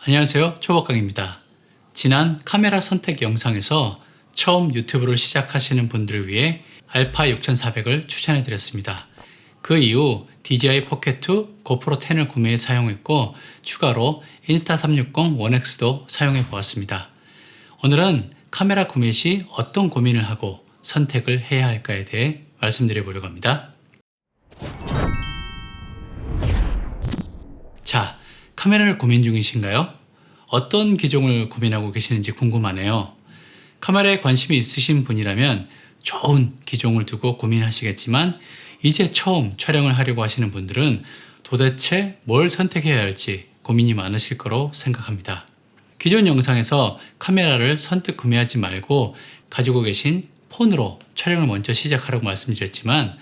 안녕하세요, 초박강입니다. 지난 카메라 선택 영상에서 처음 유튜브를 시작하시는 분들을 위해 알파 6400을 추천해 드렸습니다. 그 이후 DJI 포켓2, 고프로 10을 구매해 사용했고 추가로 인스타360 1X도 사용해 보았습니다. 오늘은 카메라 구매 시 어떤 고민을 하고 선택을 해야 할까에 대해 말씀드려 보려고 합니다. 자, 카메라를 고민 중이신가요? 어떤 기종을 고민하고 계시는지 궁금하네요. 카메라에 관심이 있으신 분이라면 좋은 기종을 두고 고민하시겠지만 이제 처음 촬영을 하려고 하시는 분들은 도대체 뭘 선택해야 할지 고민이 많으실 거로 생각합니다. 기존 영상에서 카메라를 선뜻 구매하지 말고 가지고 계신 폰으로 촬영을 먼저 시작하라고 말씀드렸지만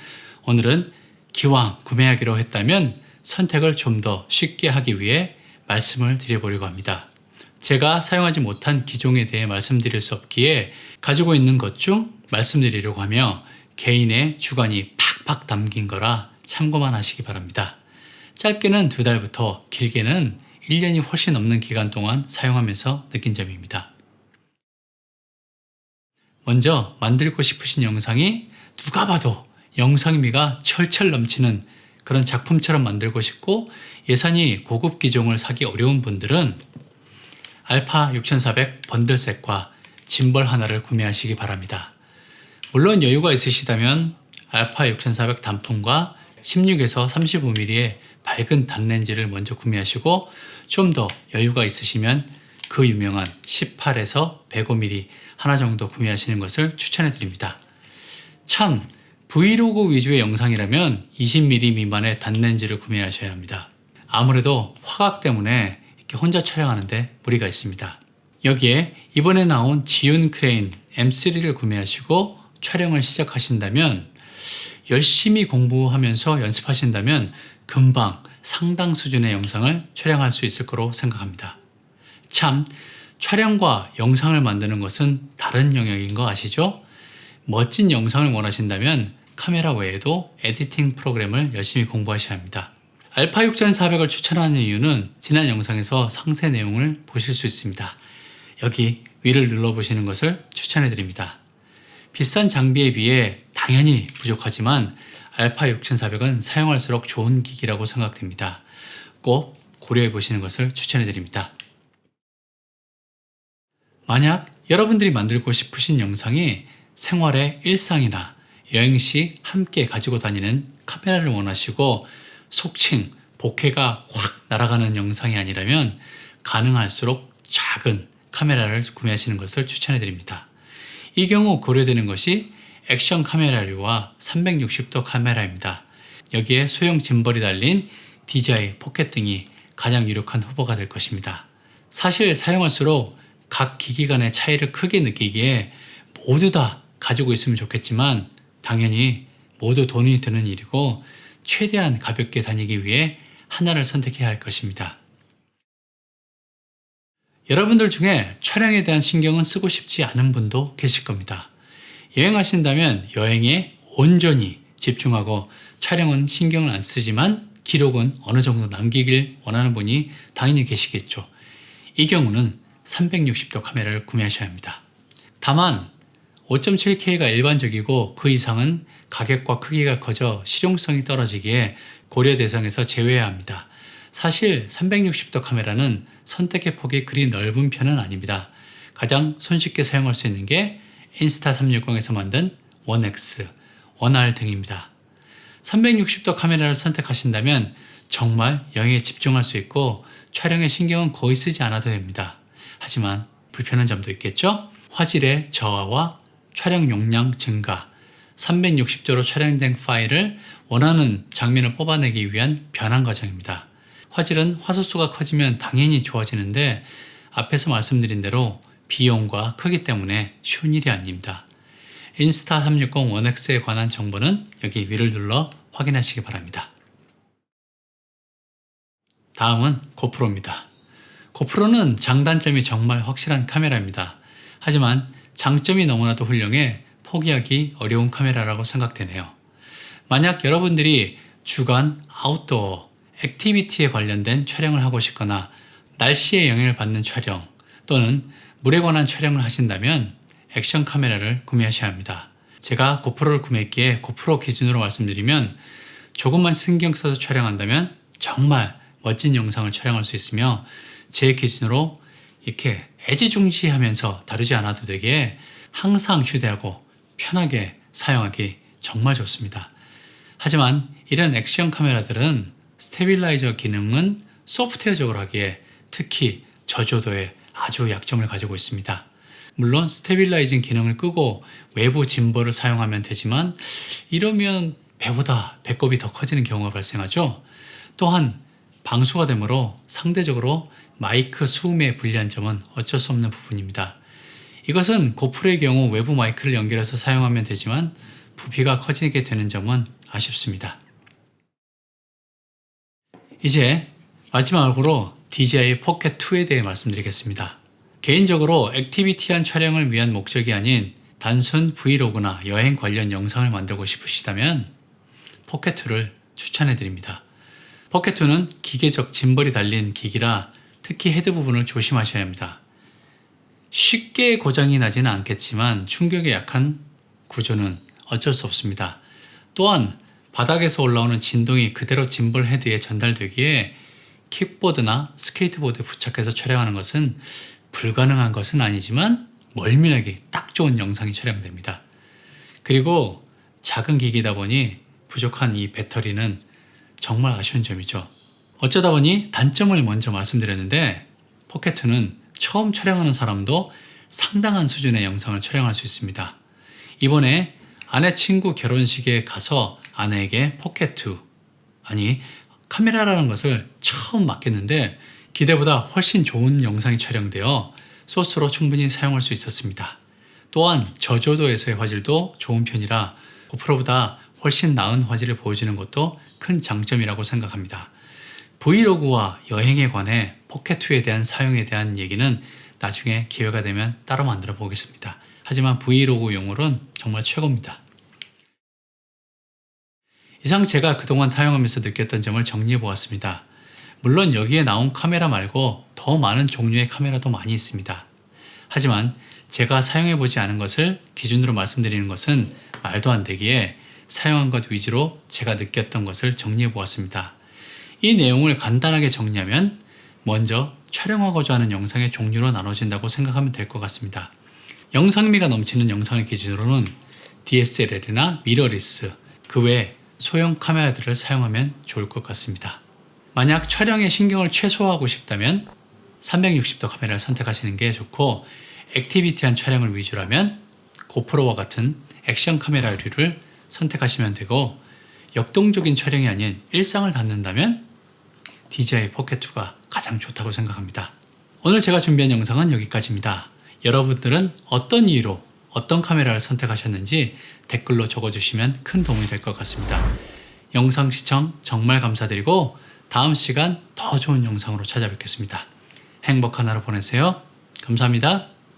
오늘은 기왕 구매하기로 했다면 선택을 좀 더 쉽게 하기 위해 말씀을 드려보려고 합니다. 제가 사용하지 못한 기종에 대해 말씀드릴 수 없기에 가지고 있는 것 중 말씀드리려고 하며 개인의 주관이 팍팍 담긴 거라 참고만 하시기 바랍니다. 짧게는 2달부터 길게는 1년이 훨씬 넘는 기간 동안 사용하면서 느낀 점입니다. 먼저 만들고 싶으신 영상이 누가 봐도 영상미가 철철 넘치는 그런 작품처럼 만들고 싶고 예산이 고급 기종을 사기 어려운 분들은 알파 6400 번들셋과 짐벌 하나를 구매하시기 바랍니다. 물론 여유가 있으시다면 알파 6400 단품과 16에서 35mm의 밝은 단렌즈를 먼저 구매하시고 좀 더 여유가 있으시면 그 유명한 18에서 105mm 하나 정도 구매하시는 것을 추천해 드립니다. 참 브이로그 위주의 영상이라면 20mm 미만의 단렌즈를 구매하셔야 합니다. 아무래도 화각 때문에 이렇게 혼자 촬영하는데 무리가 있습니다. 여기에 이번에 나온 지윤 크레인 M3를 구매하시고 촬영을 시작하신다면 열심히 공부하면서 연습하신다면 금방 상당 수준의 영상을 촬영할 수 있을 거로 생각합니다. 참 촬영과 영상을 만드는 것은 다른 영역인 거 아시죠? 멋진 영상을 원하신다면 카메라 외에도 에디팅 프로그램을 열심히 공부하셔야 합니다. 알파 6400을 추천하는 이유는 지난 영상에서 상세 내용을 보실 수 있습니다. 여기 위를 눌러보시는 것을 추천해 드립니다. 비싼 장비에 비해 당연히 부족하지만 알파 6400은 사용할수록 좋은 기기라고 생각됩니다. 꼭 고려해 보시는 것을 추천해 드립니다. 만약 여러분들이 만들고 싶으신 영상이 생활의 일상이나 여행 시 함께 가지고 다니는 카메라를 원하시고 속칭 bokeh가 확 날아가는 영상이 아니라면 가능할수록 작은 카메라를 구매하시는 것을 추천해 드립니다. 이 경우 고려되는 것이 액션 카메라류와 360도 카메라입니다. 여기에 소형 짐벌이 달린 DJI 포켓 등이 가장 유력한 후보가 될 것입니다. 사실 사용할수록 각 기기 간의 차이를 크게 느끼기에 모두 다 가지고 있으면 좋겠지만 당연히 모두 돈이 드는 일이고 최대한 가볍게 다니기 위해 하나를 선택해야 할 것입니다. 여러분들 중에 촬영에 대한 신경은 쓰고 싶지 않은 분도 계실 겁니다. 여행하신다면 여행에 온전히 집중하고 촬영은 신경을 안 쓰지만 기록은 어느 정도 남기길 원하는 분이 당연히 계시겠죠. 이 경우는 360도 카메라를 구매하셔야 합니다. 다만 5.7K가 일반적이고 그 이상은 가격과 크기가 커져 실용성이 떨어지기에 고려 대상에서 제외해야 합니다. 사실 360도 카메라는 선택의 폭이 그리 넓은 편은 아닙니다. 가장 손쉽게 사용할 수 있는 게 인스타360에서 만든 1X, 1R 등입니다. 360도 카메라를 선택하신다면 정말 여행에 집중할 수 있고 촬영에 신경은 거의 쓰지 않아도 됩니다. 하지만 불편한 점도 있겠죠? 화질의 저하와 촬영 용량 증가, 360도로 촬영된 파일을 원하는 장면을 뽑아내기 위한 변환 과정입니다. 화질은 화소수가 커지면 당연히 좋아지는데 앞에서 말씀드린 대로 비용과 크기 때문에 쉬운 일이 아닙니다. 인스타360 1X에 관한 정보는 여기 위를 눌러 확인하시기 바랍니다. 다음은 고프로입니다. 고프로는 장단점이 정말 확실한 카메라입니다. 하지만 장점이 너무나도 훌륭해 포기하기 어려운 카메라라고 생각되네요. 만약 여러분들이 주간 아웃도어, 액티비티에 관련된 촬영을 하고 싶거나 날씨에 영향을 받는 촬영 또는 물에 관한 촬영을 하신다면 액션 카메라를 구매하셔야 합니다. 제가 고프로를 구매했기에 고프로 기준으로 말씀드리면 조금만 신경 써서 촬영한다면 정말 멋진 영상을 촬영할 수 있으며, 제 기준으로 이렇게 애지중지하면서 다루지 않아도 되기에 항상 휴대하고 편하게 사용하기 정말 좋습니다. 하지만 이런 액션 카메라들은 스테빌라이저 기능은 소프트웨어적으로 하기에 특히 저조도에 아주 약점을 가지고 있습니다. 물론 스테빌라이징 기능을 끄고 외부 짐벌을 사용하면 되지만 이러면 배보다 배꼽이 더 커지는 경우가 발생하죠. 또한 방수가 되므로 상대적으로 마이크 수음에 불리한 점은 어쩔 수 없는 부분입니다. 이것은 고프로의 경우 외부 마이크를 연결해서 사용하면 되지만 부피가 커지게 되는 점은 아쉽습니다. 이제 마지막으로 DJI 포켓 2에 대해 말씀드리겠습니다. 개인적으로 액티비티한 촬영을 위한 목적이 아닌 단순 브이로그나 여행 관련 영상을 만들고 싶으시다면 포켓 2를 추천해 드립니다. 포켓 2는 기계적 짐벌이 달린 기기라 특히 헤드 부분을 조심하셔야 합니다. 쉽게 고장이 나지는 않겠지만 충격에 약한 구조는 어쩔 수 없습니다. 또한 바닥에서 올라오는 진동이 그대로 짐벌 헤드에 전달되기에 킥보드나 스케이트보드에 부착해서 촬영하는 것은 불가능한 것은 아니지만 멀미나게 딱 좋은 영상이 촬영됩니다. 그리고 작은 기기다 보니 부족한 이 배터리는 정말 아쉬운 점이죠. 어쩌다 보니 단점을 먼저 말씀드렸는데 포켓2는 처음 촬영하는 사람도 상당한 수준의 영상을 촬영할 수 있습니다. 이번에 아내 친구 결혼식에 가서 아내에게 포켓2, 아니 카메라라는 것을 처음 맡겼는데 기대보다 훨씬 좋은 영상이 촬영되어 소스로 충분히 사용할 수 있었습니다. 또한 저조도에서의 화질도 좋은 편이라 고프로보다 훨씬 나은 화질을 보여주는 것도 큰 장점이라고 생각합니다. 브이로그와 여행에 관해 포켓2에 대한 사용에 대한 얘기는 나중에 기회가 되면 따로 만들어 보겠습니다. 하지만 브이로그용으로는 정말 최고입니다. 이상 제가 그동안 사용하면서 느꼈던 점을 정리해 보았습니다. 물론 여기에 나온 카메라 말고 더 많은 종류의 카메라도 많이 있습니다. 하지만 제가 사용해 보지 않은 것을 기준으로 말씀드리는 것은 말도 안 되기에 사용한 것 위주로 제가 느꼈던 것을 정리해 보았습니다. 이 내용을 간단하게 정리하면 먼저 촬영하고자 하는 영상의 종류로 나눠진다고 생각하면 될 것 같습니다. 영상미가 넘치는 영상을 기준으로는 DSLR이나 미러리스, 그 외 소형 카메라들을 사용하면 좋을 것 같습니다. 만약 촬영에 신경을 최소화하고 싶다면 360도 카메라를 선택하시는 게 좋고, 액티비티한 촬영을 위주라면 고프로와 같은 액션 카메라류를 선택하시면 되고, 역동적인 촬영이 아닌 일상을 담는다면 DJI 포켓2가 가장 좋다고 생각합니다. 오늘 제가 준비한 영상은 여기까지입니다. 여러분들은 어떤 이유로 어떤 카메라를 선택하셨는지 댓글로 적어주시면 큰 도움이 될 것 같습니다. 영상 시청 정말 감사드리고 다음 시간 더 좋은 영상으로 찾아뵙겠습니다. 행복한 하루 보내세요. 감사합니다.